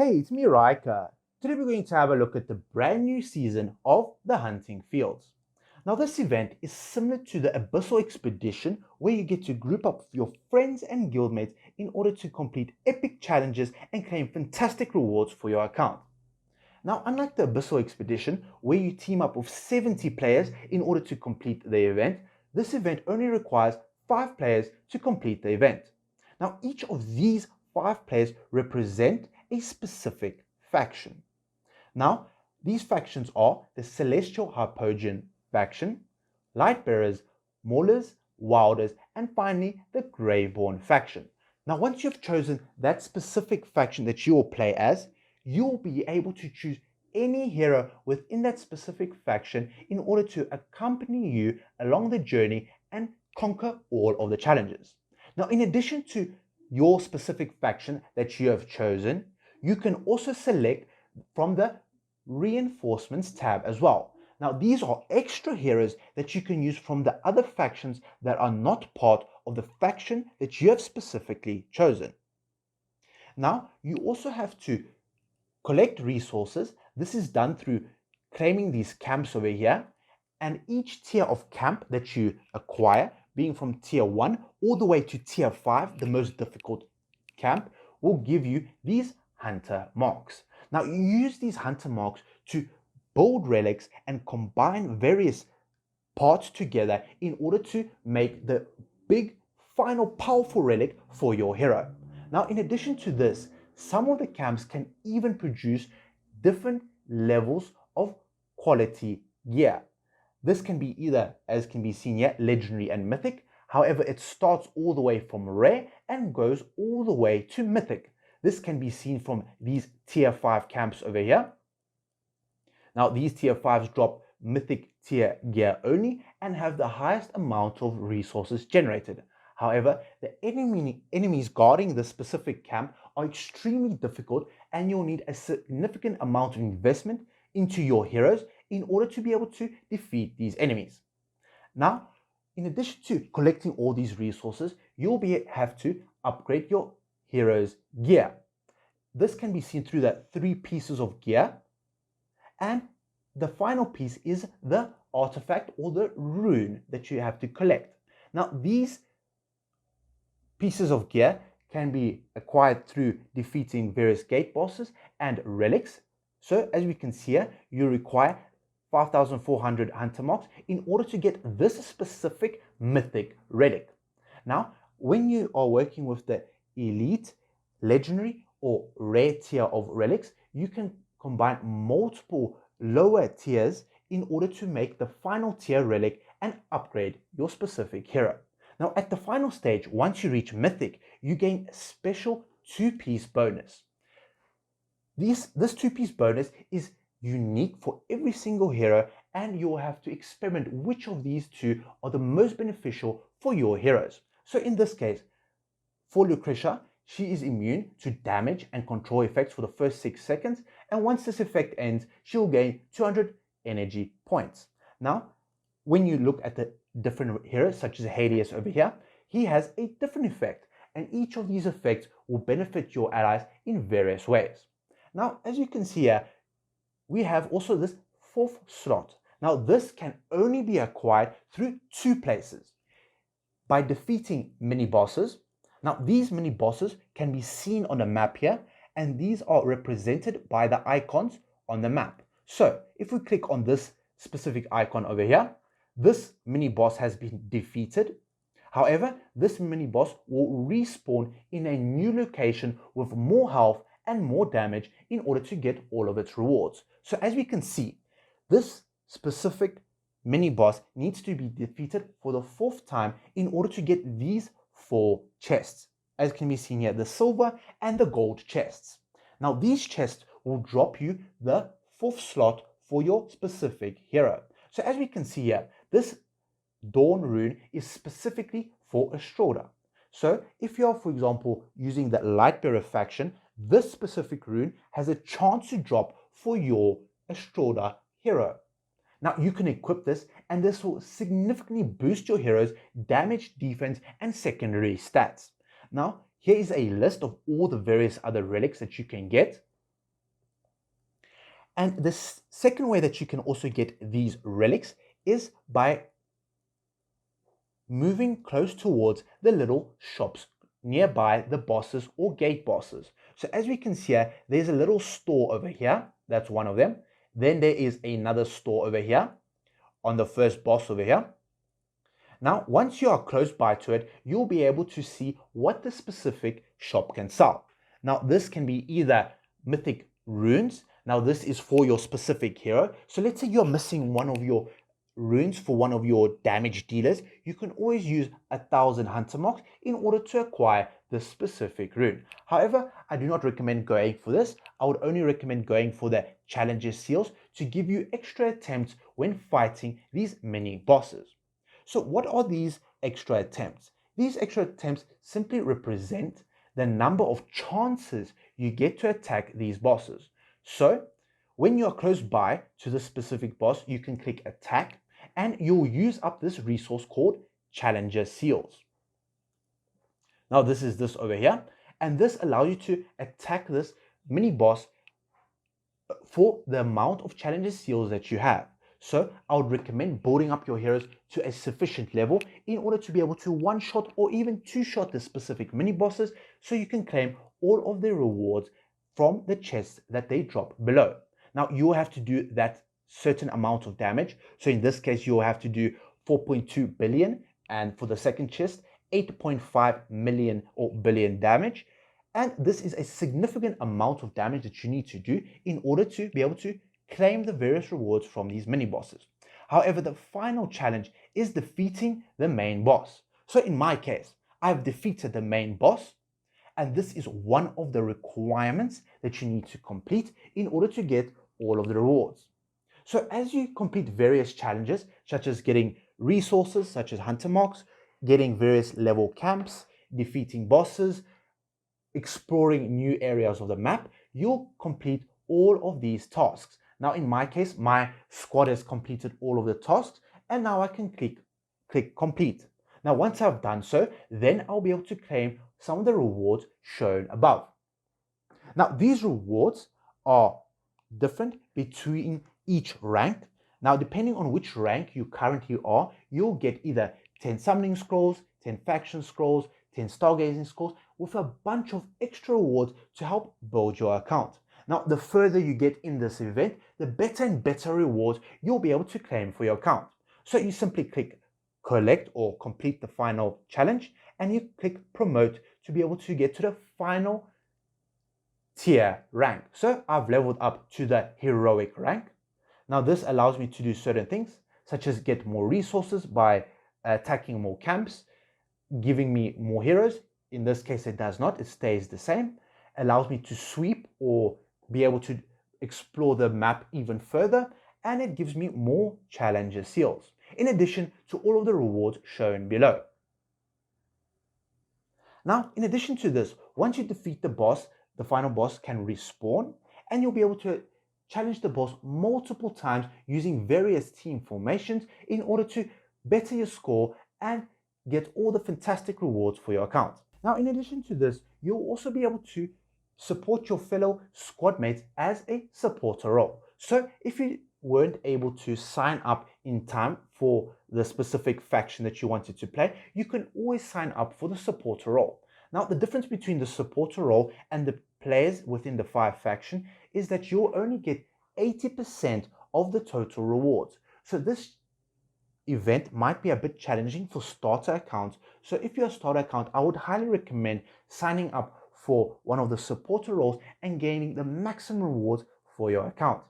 Hey, it's me, Raika. Today we're going to have a look at the brand new season of the Hunting Fields. Now, this event is similar to the Abyssal Expedition, where you get to group up with your friends and guildmates in order to complete epic challenges and claim fantastic rewards for your account. Now, unlike the Abyssal Expedition, where you team up with 70 players in order to complete the event, this event only requires 5 players to complete the event. Now, each of these 5 players represent a specific faction. Now, these factions are the Celestial Hypogean faction, Lightbearers, Maulers, Wilders, and finally the Greyborn faction. Now, once you've chosen that specific faction that you will play as, you'll be able to choose any hero within that specific faction in order to accompany you along the journey and conquer all of the challenges. Now, in addition to your specific faction that you have chosen, you can also select from the reinforcements tab as well. Now, these are extra heroes that you can use from the other factions that are not part of the faction that you have specifically chosen. Now, you also have to collect resources. This is done through claiming these camps over here, and each tier of camp that you acquire, being from tier 1 all the way to tier 5, the most difficult camp, will give you these hunter marks. Now, you use these hunter marks to build relics and combine various parts together in order to make the big, final, powerful relic for your hero. Now, in addition to this, some of the camps can even produce different levels of quality gear. This can be either, as can be seen here, legendary and mythic. However, it starts all the way from rare and goes all the way to mythic. This can be seen from these tier 5 camps over here. Now, these tier 5s drop mythic tier gear only and have the highest amount of resources generated. However, the enemies guarding this specific camp are extremely difficult, and you'll need a significant amount of investment into your heroes in order to be able to defeat these enemies. Now, in addition to collecting all these resources, you'll have to upgrade your hero's gear. This can be seen through the 3 pieces of gear, and the final piece is the artifact or the rune that you have to collect. Now, these pieces of gear can be acquired through defeating various gate bosses and relics. So as we can see here, you require 5,400 hunter marks in order to get this specific mythic relic. Now, when you are working with the elite, legendary, or rare tier of relics, you can combine multiple lower tiers in order to make the final tier relic and upgrade your specific hero. Now, at the final stage, once you reach mythic, you gain a special 2-piece bonus. This 2-piece bonus is unique for every single hero, and you'll have to experiment which of these 2 are the most beneficial for your heroes. So in this case, for Lucretia, she is immune to damage and control effects for the first 6 seconds, and once this effect ends, she'll gain 200 energy points. Now, when you look at the different heroes, such as Hades over here, he has a different effect, and each of these effects will benefit your allies in various ways. Now, as you can see here, we have also this 4th slot. Now, this can only be acquired through 2 places: by defeating mini bosses. Now, these mini bosses can be seen on the map here, and these are represented by the icons on the map. So, if we click on this specific icon over here, this mini boss has been defeated. However, this mini boss will respawn in a new location with more health and more damage in order to get all of its rewards. So as we can see, this specific mini boss needs to be defeated for the 4th time in order to get these 4 chests, as can be seen here, the silver and the gold chests. Now, these chests will drop you the 4th slot for your specific hero. So as we can see here, this Dawn rune is specifically for Estrada. So if you are, for example, using the Lightbearer faction, this specific rune has a chance to drop for your Estrada hero. Now, you can equip this, and this will significantly boost your hero's damage, defense, and secondary stats. Now, here is a list of all the various other relics that you can get. And the second way that you can also get these relics is by moving close towards the little shops nearby the bosses or gate bosses. So as we can see here, there's a little store over here. That's one of them. Then there is another store over here on the first boss over here. Now, once you are close by to it, you'll be able to see what the specific shop can sell. Now, this can be either mythic runes. Now, this is for your specific hero. So let's say you're missing one of your runes for one of your damage dealers. You can always use 1,000 hunter marks in order to acquire this specific rune. However, I do not recommend going for this. I would only recommend going for the challenger seals to give you extra attempts when fighting these mini bosses. So what are these extra attempts? These extra attempts simply represent the number of chances you get to attack these bosses. So when you are close by to the specific boss, you can click attack and you'll use up this resource called challenger seals. Now this is this over here, and this allows you to attack this mini boss for the amount of challenger seals that you have. So I would recommend building up your heroes to a sufficient level in order to be able to one-shot or even two-shot the specific mini bosses so you can claim all of the rewards from the chests that they drop below. Now you will have to do that certain amount of damage. So in this case, you'll have to do 4.2 billion, and for the second chest, 8.5 million or billion damage. And this is a significant amount of damage that you need to do in order to be able to claim the various rewards from these mini bosses. However, the final challenge is defeating the main boss. So in my case, I've defeated the main boss, and this is one of the requirements that you need to complete in order to get all of the rewards. So as you complete various challenges, such as getting resources such as hunter marks, getting various level camps, defeating bosses, exploring new areas of the map, you'll complete all of these tasks. Now in my case, my squad has completed all of the tasks, and now I can click complete. Now once I've done so, then I'll be able to claim some of the rewards shown above. Now these rewards are different between each rank. Now depending on which rank you currently are, you'll get either 10 summoning scrolls, 10 faction scrolls, 10 stargazing scrolls, with a bunch of extra rewards to help build your account. Now, the further you get in this event, the better and better rewards you'll be able to claim for your account. So you simply click collect or complete the final challenge, and you click promote to be able to get to the final tier rank. So I've leveled up to the heroic rank. Now this allows me to do certain things, such as get more resources by attacking more camps, giving me more heroes. In this case, it does not, it stays the same. Allows me to sweep or be able to explore the map even further, and it gives me more challenger seals, in addition to all of the rewards shown below. Now, in addition to this, once you defeat the boss, the final boss can respawn, and you'll be able to challenge the boss multiple times using various team formations in order to better your score and get all the fantastic rewards for your account. Now, in addition to this, you'll also be able to support your fellow squad mates as a supporter role. So if you weren't able to sign up in time for the specific faction that you wanted to play, you can always sign up for the supporter role. Now, the difference between the supporter role and the players within the 5 faction is that you'll only get 80% of the total rewards. So this event might be a bit challenging for starter accounts. So if you're a starter account, I would highly recommend signing up for one of the supporter roles and gaining the maximum rewards for your account.